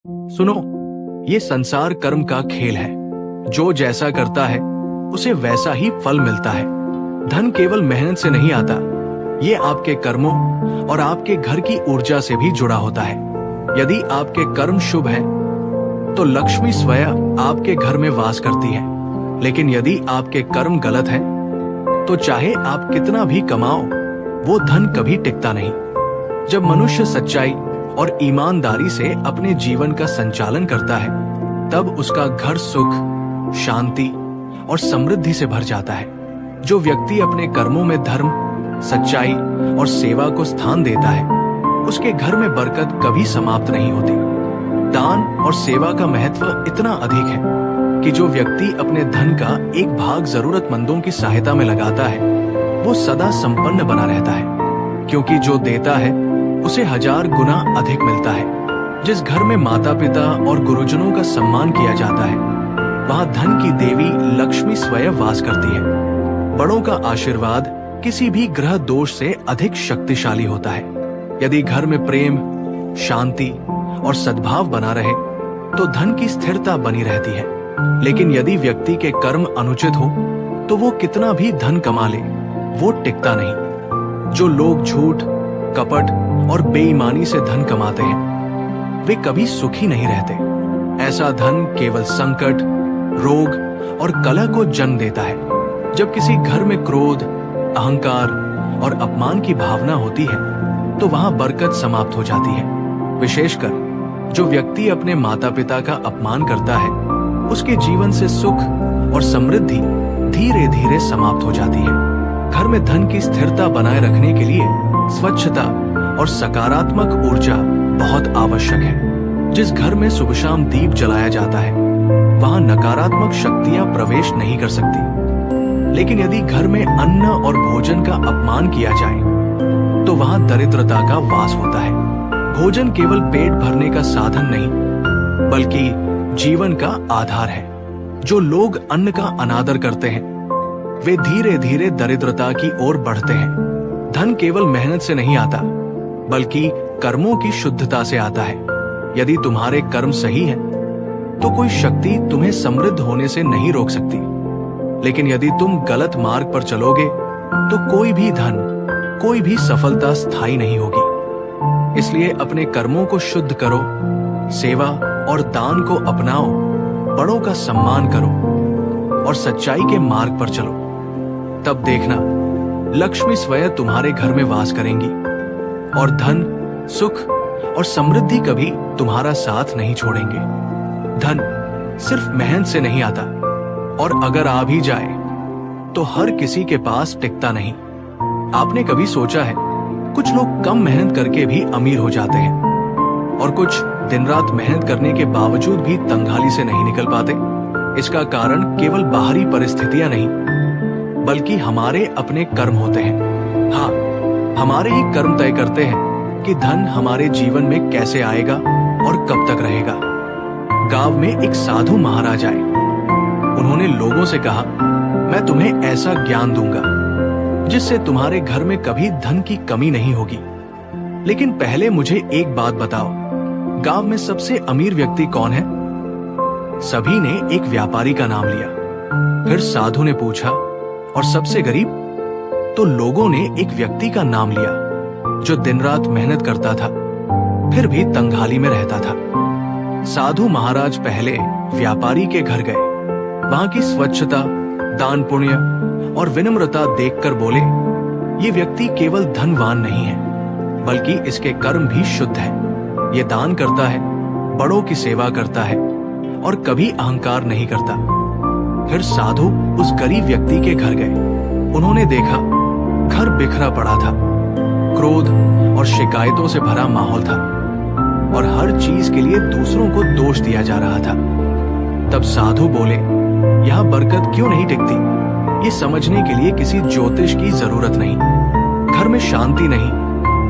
सुनो, ये संसार कर्म का खेल है। जो जैसा करता है उसे वैसा ही फल मिलता है। धन केवल मेहनत से नहीं आता, ये आपके कर्मों और आपके घर की ऊर्जा से भी जुड़ा होता है। यदि आपके कर्म शुभ हैं, तो लक्ष्मी स्वयं आपके घर में वास करती है। लेकिन यदि आपके कर्म गलत हैं, तो चाहे आप कितना भी कमाओ, वो धन कभी टिकता नहीं। जब मनुष्य सच्चाई और ईमानदारी से अपने जीवन का संचालन करता है, तब उसका घर सुख, शांति और समृद्धि से भर जाता है। जो व्यक्ति अपने कर्मों में धर्म, सच्चाई और सेवा को स्थान देता है, उसके घर में बरकत कभी समाप्त नहीं होती। दान और सेवा का महत्व इतना अधिक है कि जो व्यक्ति अपने धन का एक भाग जरूरतमंदों की सहायता में लगाता है, वो सदा संपन्न बना रहता है, क्योंकि जो देता है उसे 1000 गुना अधिक मिलता है। जिस घर में माता पिता और गुरुजनों का सम्मान किया जाता है, वहां धन की देवी लक्ष्मी स्वयं वास करती है। बड़ों का आशीर्वाद किसी भी ग्रह दोष से अधिक शक्तिशाली होता है। यदि घर में प्रेम, शांति और सद्भाव बना रहे, तो धन की स्थिरता बनी रहती है। लेकिन यदि व्यक्ति के कर्म अनुचित हो, तो वो कितना भी धन कमा ले, वो टिकता नहीं। जो लोग झूठ, कपट और बेईमानी से धन कमाते हैं, वे कभी सुखी नहीं रहते। ऐसा धन केवल संकट, रोग और कलह को जन्म देता है। जब किसी घर में क्रोध, अहंकार और अपमान की भावना होती है, तो वहां बरकत समाप्त हो जाती है। विशेषकर जो व्यक्ति अपने माता पिता का अपमान करता है, उसके जीवन से सुख और समृद्धि धीरे धीरे समाप्त हो जाती है। घर में धन की स्थिरता बनाए रखने के लिए स्वच्छता और सकारात्मक ऊर्जा बहुत आवश्यक है। जिस घर में सुबह शाम दीप जलाया जाता है, वहां नकारात्मक शक्तियां प्रवेश नहीं कर सकती। लेकिन यदि घर में अन्न और भोजन का अपमान किया जाए, तो वहां दरिद्रता का वास होता है। भोजन केवल पेट भरने का साधन नहीं, बल्कि जीवन का आधार है। जो लोग अन्न का अनादर करते हैं, वे धीरे धीरे दरिद्रता की ओर बढ़ते हैं। धन केवल मेहनत से नहीं आता, बल्कि कर्मों की शुद्धता से आता है। यदि तुम्हारे कर्म सही हैं, तो कोई शक्ति तुम्हें समृद्ध होने से नहीं रोक सकती। लेकिन यदि तुम गलत मार्ग पर चलोगे, तो कोई भी धन, कोई भी सफलता स्थायी नहीं होगी। इसलिए अपने कर्मों को शुद्ध करो, सेवा और दान को अपनाओ, बड़ों का सम्मान करो और सच्चाई के मार्ग पर चलो। तब देखना, लक्ष्मी स्वयं तुम्हारे घर में वास करेंगी और धन, सुख और समृद्धि कभी तुम्हारा साथ नहीं छोड़ेंगे। धन सिर्फ मेहनत से नहीं आता, और अगर आ भी जाए, तो हर किसी के पास टिकता नहीं। आपने कभी सोचा है, कुछ लोग कम मेहनत करके भी अमीर हो जाते हैं, और कुछ दिन रात मेहनत करने के बावजूद भी तंगहाली से नहीं निकल पाते। इसका कारण केवल बाहरी परिस्थितियां नहीं, बल्कि हमारे अपने कर्म होते हैं। हाँ, हमारे ही कर्म तय करते हैं कि धन हमारे जीवन में कैसे आएगा और कब तक रहेगा। गांव में एक साधु महाराज आए। उन्होंने लोगों से कहा, मैं तुम्हें ऐसा ज्ञान दूंगा जिससे तुम्हारे घर में कभी धन की कमी नहीं होगी। लेकिन पहले मुझे एक बात बताओ, गांव में सबसे अमीर व्यक्ति कौन है? सभी ने एक व्यापारी का नाम लिया। फिर साधु ने पूछा, और सबसे गरीब? तो लोगों ने एक व्यक्ति का नाम लिया जो दिन रात मेहनत करता था, फिर भी तंगहाली में रहता था। साधु महाराज पहले व्यापारी के घर गए। वहां की स्वच्छता, दान पुण्य और विनम्रता देखकर बोले, ये व्यक्ति केवल धनवान नहीं है, बल्कि इसके कर्म भी शुद्ध है। ये दान करता है, बड़ों की सेवा करता है और कभी अहंकार नहीं करता। फिर साधु उस गरीब व्यक्ति के घर गए। उन्होंने देखा, घर बिखरा पड़ा था, क्रोध और शिकायतों से भरा माहौल था, और हर चीज के लिए दूसरों को दोष दिया जा रहा था। तब साधु बोले, यहाँ बरकत क्यों नहीं टिकती? ये समझने के लिए किसी ज्योतिष की जरूरत नहीं। घर में शांति नहीं,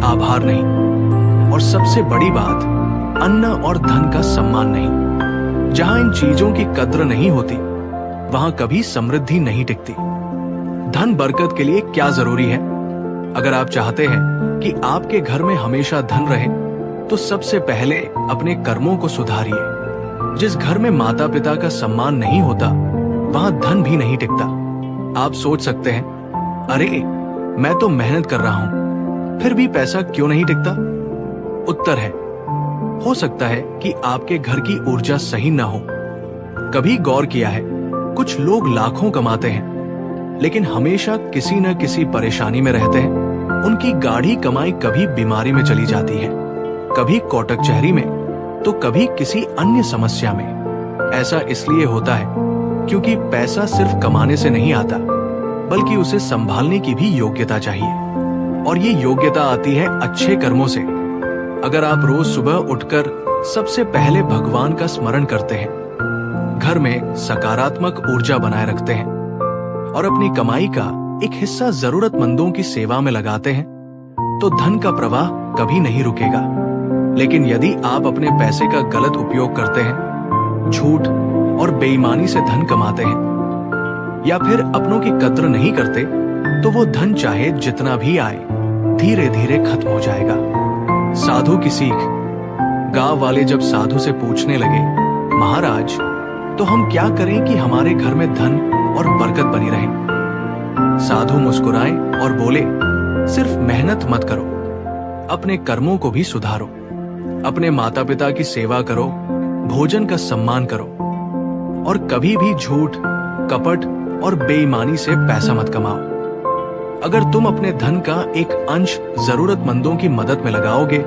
आभार नहीं, और सबसे बड़ी बात, अन्न और धन का सम्मान नहीं। जहां इन चीजों की कद्र नहीं होती, वहां कभी समृद्धि नहीं टिकती। धन बरकत के लिए क्या जरूरी है? अगर आप चाहते हैं कि आपके घर में हमेशा धन रहे, तो सबसे पहले अपने कर्मों को सुधारिए। जिस घर में माता पिता का सम्मान नहीं होता, वहां धन भी नहीं टिकता। आप सोच सकते हैं, अरे मैं तो मेहनत कर रहा हूं, फिर भी पैसा क्यों नहीं टिकता? उत्तर है, हो सकता है कि आपके घर की ऊर्जा सही ना हो। कभी गौर किया है, कुछ लोग लाखों कमाते हैं लेकिन हमेशा किसी न किसी परेशानी में रहते हैं। उनकी गाढ़ी कमाई कभी बीमारी में चली जाती है, कभी कोटक कचहरी में, तो कभी किसी अन्य समस्या में। ऐसा इसलिए होता है क्योंकि पैसा सिर्फ कमाने से नहीं आता, बल्कि उसे संभालने की भी योग्यता चाहिए। और ये योग्यता आती है अच्छे कर्मों से। अगर आप रोज सुबह उठकर सबसे पहले भगवान का स्मरण करते हैं, घर में सकारात्मक ऊर्जा बनाए रखते हैं और अपनी कमाई का एक हिस्सा जरूरतमंदों की सेवा में लगाते हैं, तो धन का प्रवाह कभी नहीं रुकेगा। लेकिन यदि आप अपने पैसे का गलत उपयोग करते हैं, झूठ और बेईमानी से धन कमाते हैं, या फिर अपनों की कद्र नहीं करते, तो वो धन चाहे जितना भी आए, धीरे धीरे खत्म हो जाएगा। साधु की सीख। गांव वाले जब साधु से पूछने लगे, महाराज, तो हम क्या करें कि हमारे घर में धन और बरकत बनी रहे? साधु मुस्कुराए और बोले, सिर्फ मेहनत मत करो, अपने कर्मों को भी सुधारो। अपने माता पिता की सेवा करो, भोजन का सम्मान करो, और कभी भी झूठ, कपट और बेईमानी से पैसा मत कमाओ। अगर तुम अपने धन का एक अंश जरूरतमंदों की मदद में लगाओगे,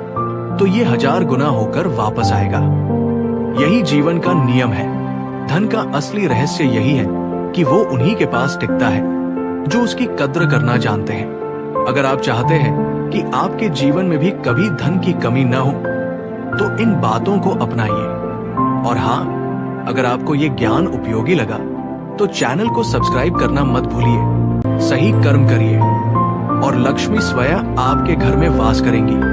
तो ये 1000 गुना होकर वापस आएगा। यही जीवन का नियम है। धन का असली रहस्य यही है कि वो उन्हीं के पास टिकता है जो उसकी कद्र करना जानते हैं। अगर आप चाहते हैं कि आपके जीवन में भी कभी धन की कमी न हो, तो इन बातों को अपनाइए। और हाँ, अगर आपको ये ज्ञान उपयोगी लगा, तो चैनल को सब्सक्राइब करना मत भूलिए। सही कर्म करिए और लक्ष्मी स्वयं आपके घर में वास करेंगी।